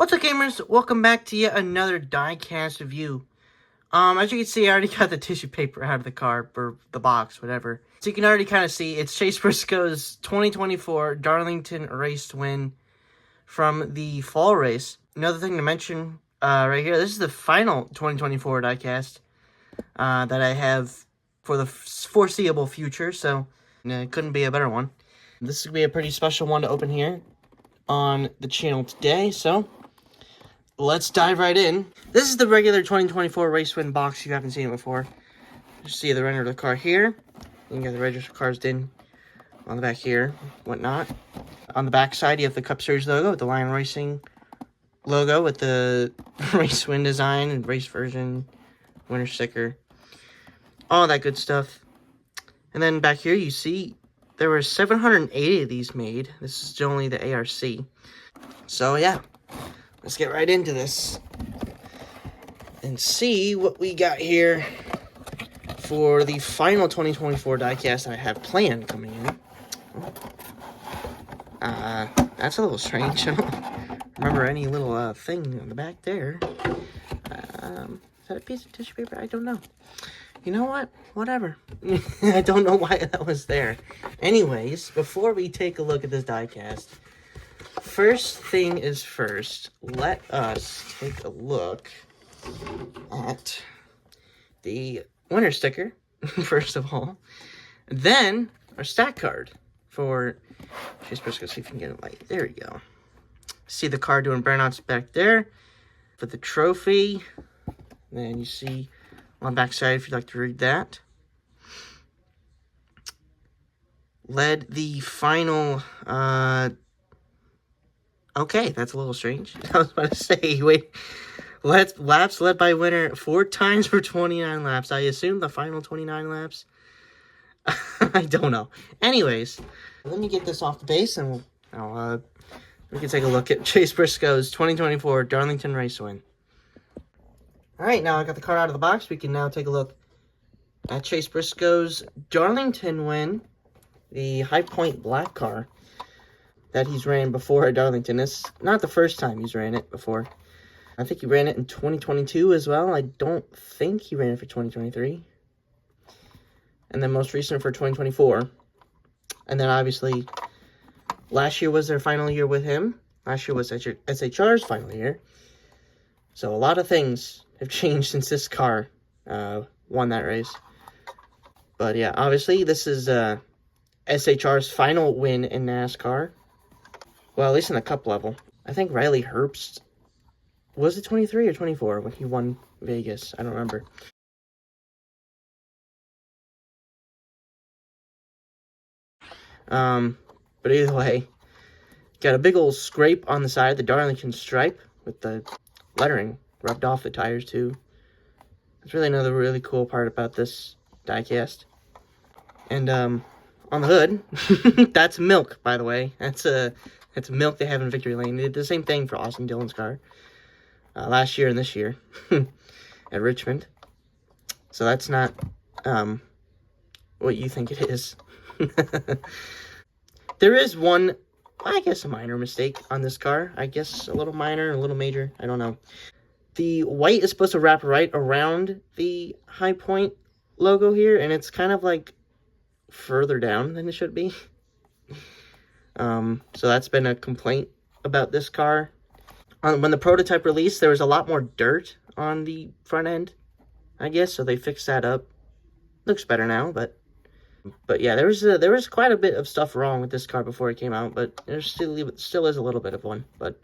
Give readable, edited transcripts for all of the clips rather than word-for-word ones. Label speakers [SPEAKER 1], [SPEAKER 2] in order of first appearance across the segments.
[SPEAKER 1] What's up, gamers? Welcome back to yet another Diecast review. As you can see, I already got the tissue paper out of the car, or the box, whatever. So you can already kind of see, it's Chase Briscoe's 2024 Darlington race win from the fall race. Another thing to mention, right here, this is the final 2024 Diecast, that I have for the foreseeable future, so it couldn't be a better one. This is going to be a pretty special one to open here on the channel today, so let's dive right in. This is the regular 2024 race win box if you haven't seen it before. You see the render of the car here. You got the registered cars in on the back here, whatnot. On the back side, you have the Cup Series logo with the Lion Racing logo with the race win design and race version, winner sticker, all that good stuff. And then back here, you see there were 780 of these made. This is only the ARC. So yeah, let's get right into this and see what we got here for the final 2024 diecast I have planned coming in. That's a little strange. I don't remember any little thing on the back there. Is that a piece of tissue paper? I don't know. You know what? Whatever. I don't know why that was there. Anyways, before we take a look at this diecast, first thing is first, let us take a look at the winner sticker, first of all. Then, our stack card for Chase Briscoe. See if you can get it light. There we go. See the card doing burnouts back there for the trophy. Then you see on the back side if you'd like to read that. Led the final, okay, that's a little strange. I was about to say, wait, laps led by winner 4 times for 29 laps. I assume the final 29 laps? I don't know. Anyways, let me get this off the base and we can take a look at Chase Briscoe's 2024 Darlington race win. Alright, now I got the car out of the box. We can now take a look at Chase Briscoe's Darlington win. The High Point black car that he's ran before at Darlington. It's not the first time he's ran it before. I think he ran it in 2022 as well. I don't think he ran it for 2023. And then most recent for 2024. And then obviously, last year was their final year with him. Last year was SHR's final year. So a lot of things have changed since this car won that race. But yeah, obviously this is SHR's final win in NASCAR. Well, at least in the Cup level. I think Riley Herbst, was it 23 or 24 when he won Vegas? I don't remember. But either way, got a big old scrape on the side, the Darlington stripe, with the lettering rubbed off the tires too. That's really another really cool part about this diecast. And on the hood, that's milk, by the way. That's milk they have in Victory Lane. They did the same thing for Austin Dillon's car last year and this year at Richmond. So that's not what you think it is. There is one, I guess, a minor mistake on this car. I guess a little minor, a little major. I don't know. The white is supposed to wrap right around the High Point logo here, and it's kind of like further down than it should be. So that's been a complaint about this car. When the prototype released, there was a lot more dirt on the front end, I guess, so they fixed that up. Looks better now, but yeah, there was quite a bit of stuff wrong with this car before it came out, but there still is a little bit of one. But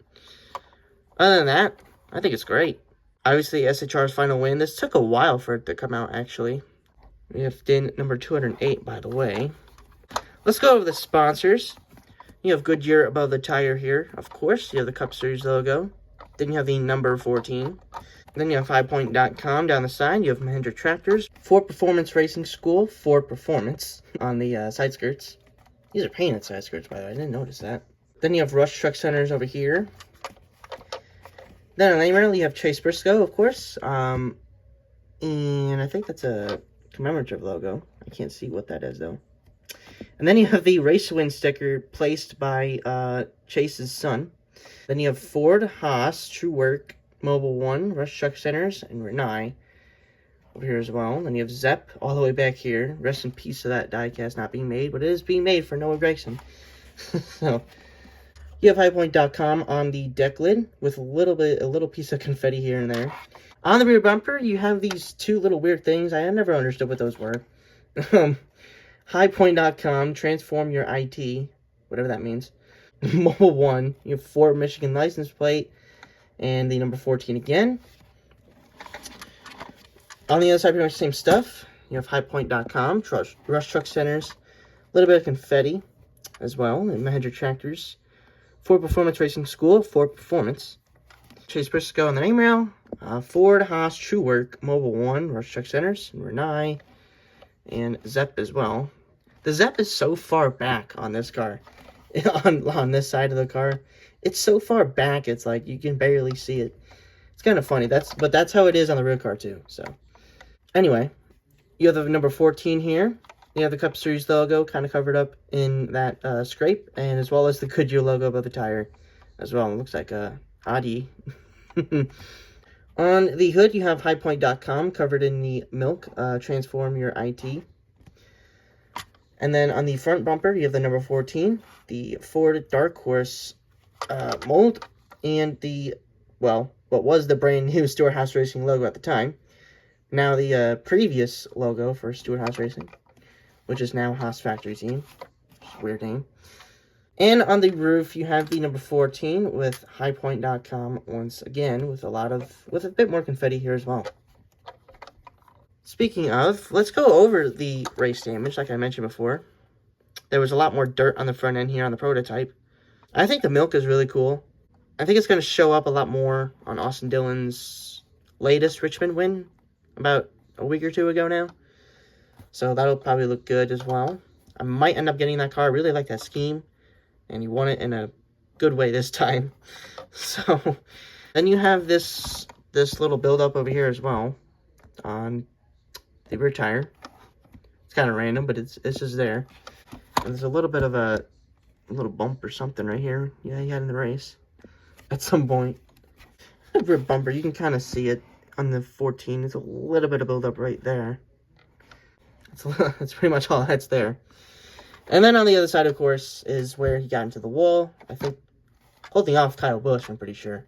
[SPEAKER 1] other than that, I think it's great. Obviously, SHR's final win. This took a while for it to come out, actually. We have DIN number 208, by the way. Let's go over the sponsors. You have Goodyear above the tire here, of course. You have the Cup Series logo. Then you have the number 14. Then you have 5point.com down the side. You have Mahindra Tractors. Ford Performance Racing School. Ford Performance on the side skirts. These are painted side skirts, by the way. I didn't notice that. Then you have Rush Truck Centers over here. Then on Lamer, you have Chase Briscoe, of course. And I think that's a commemorative logo. I can't see what that is, though. And then you have the Race Win sticker placed by Chase's son. Then you have Ford, Haas, True Work, Mobile One, Rush Truck Centers, and Renai over here as well. Then you have Zepp all the way back here. Rest in peace to that diecast not being made, but it is being made for Noah Gregson. So you have highpoint.com on the deck lid with a little piece of confetti here and there. On the rear bumper, you have these two little weird things. I never understood what those were. Highpoint.com, transform your IT, whatever that means. Mobile One, you have Ford Michigan license plate, and the number 14 again. On the other side, pretty much the same stuff. You have highpoint.com, Rush Truck Centers, a little bit of confetti as well, and Mahindra Tractors. Ford Performance Racing School, Ford Performance. Chase Briscoe on the name rail. Ford, Haas, True Work, Mobile One, Rush Truck Centers, and Renai, and Zepp as well. The Zepp is so far back on this car, on this side of the car. It's so far back, it's like you can barely see it. It's kind of funny. But that's how it is on the real car too. So anyway, you have the number 14 here. You have the Cup Series logo kind of covered up in that scrape, and as well as the Goodyear logo above the tire as well. It looks like a Audi. On the hood, you have highpoint.com covered in the milk, transform your IT. And then on the front bumper, you have the number 14, the Ford Dark Horse mold, and the, well, what was the brand new Stewart Haas Racing logo at the time. Now the previous logo for Stewart Haas Racing, which is now Haas Factory Team. Weird name. And on the roof, you have the number 14 with highpoint.com once again with a bit more confetti here as well. Speaking of, let's go over the race damage like I mentioned before. There was a lot more dirt on the front end here on the prototype. I think the milk is really cool. I think it's going to show up a lot more on Austin Dillon's latest Richmond win about a week or two ago now. So that'll probably look good as well. I might end up getting that car. I really like that scheme. And he won it in a good way this time. So then you have this little build-up over here as well on the rear tire. It's kind of random, but it's just there. And there's a little bit of a little bump or something right here. Yeah, he had in the race at some point. The rear bumper, you can kind of see it on the 14. There's a little bit of build-up right there. That's pretty much all that's there. And then on the other side, of course, is where he got into the wall. I think holding off Kyle Busch, I'm pretty sure.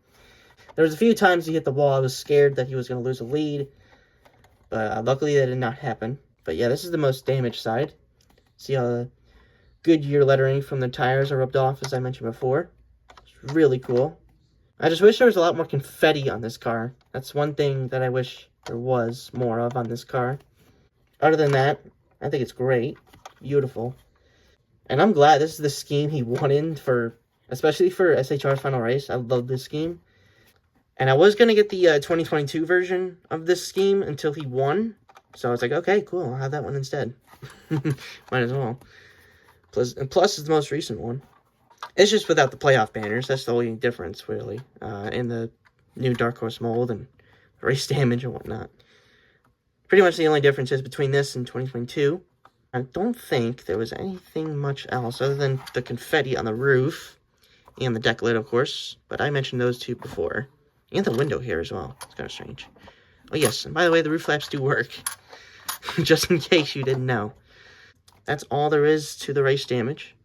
[SPEAKER 1] There was a few times he hit the wall. I was scared that he was going to lose a lead. But luckily that did not happen. But yeah, this is the most damaged side. See how the Goodyear lettering from the tires are rubbed off, as I mentioned before. It's really cool. I just wish there was a lot more confetti on this car. That's one thing that I wish there was more of on this car. Other than that, I think it's great. Beautiful. And I'm glad this is the scheme he won in for, especially for SHR's final race. I love this scheme. And I was going to get the 2022 version of this scheme until he won. So I was like, okay, cool. I'll have that one instead. Might as well. Plus it's the most recent one. It's just without the playoff banners. That's the only difference, really, in the new Dark Horse mold and race damage and whatnot. Pretty much the only difference is between this and 2022. I don't think there was anything much else other than the confetti on the roof and the deck lid, of course. But I mentioned those two before. And the window here as well. It's kind of strange. Oh, yes. And by the way, the roof flaps do work. Just in case you didn't know. That's all there is to the race damage.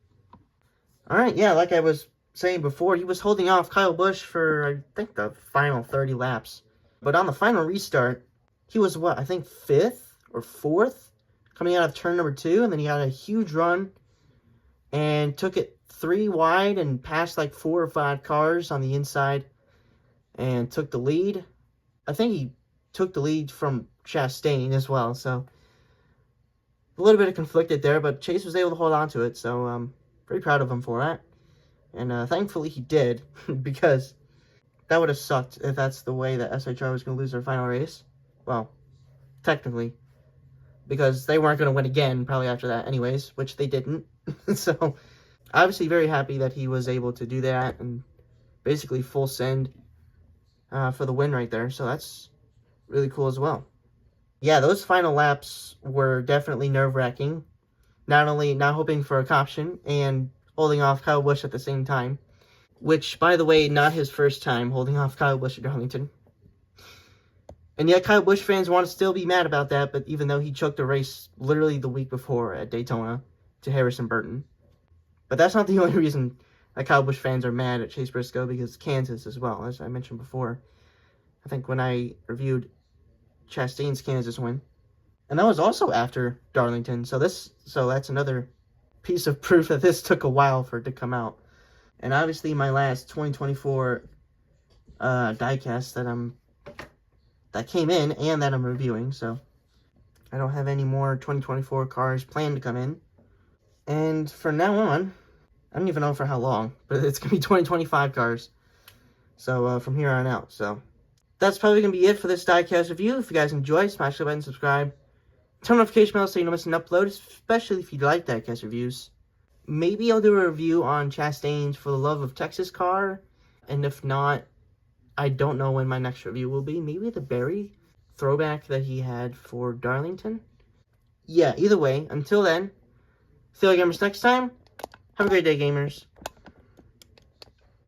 [SPEAKER 1] Alright, yeah, like I was saying before, he was holding off Kyle Busch for, I think, the final 30 laps. But on the final restart, he was, what, I think 5th or 4th? Coming out of turn number 2, and then he had a huge run and took it 3 wide and passed like 4 or 5 cars on the inside and took the lead. I think he took the lead from Chastain as well, so a little bit of conflicted there, but Chase was able to hold on to it, so I'm pretty proud of him for that. And thankfully he did, because that would have sucked if that's the way that SHR was going to lose their final race. Well, technically. Because they weren't going to win again probably after that anyways, which they didn't. So, obviously very happy that he was able to do that and basically full send for the win right there. So, that's really cool as well. Yeah, those final laps were definitely nerve-wracking. Not only not hoping for a caution and holding off Kyle Busch at the same time. which, by the way, not his first time holding off Kyle Busch at Darlington. And yet Kyle Busch fans want to still be mad about that, but even though he choked the race literally the week before at Daytona to Harrison Burton. But that's not the only reason that Kyle Busch fans are mad at Chase Briscoe, because Kansas as well, as I mentioned before. I think when I reviewed Chastain's Kansas win. And that was also after Darlington, so that's another piece of proof that this took a while for it to come out. And obviously my last 2024 diecast that came in and that I'm reviewing, so I don't have any more 2024 cars planned to come in. And from now on, I don't even know for how long, but it's going to be 2025 cars. So from here on out, so that's probably going to be it for this diecast review. If you guys enjoy, smash the button, subscribe, turn notification bells so you don't miss an upload, especially if you like diecast reviews. Maybe I'll do a review on Chastain's For the Love of Texas car, and if not, I don't know when my next review will be. Maybe the Berry throwback that he had for Darlington. Yeah, either way, until then, see you gamers next time. Have a great day, gamers.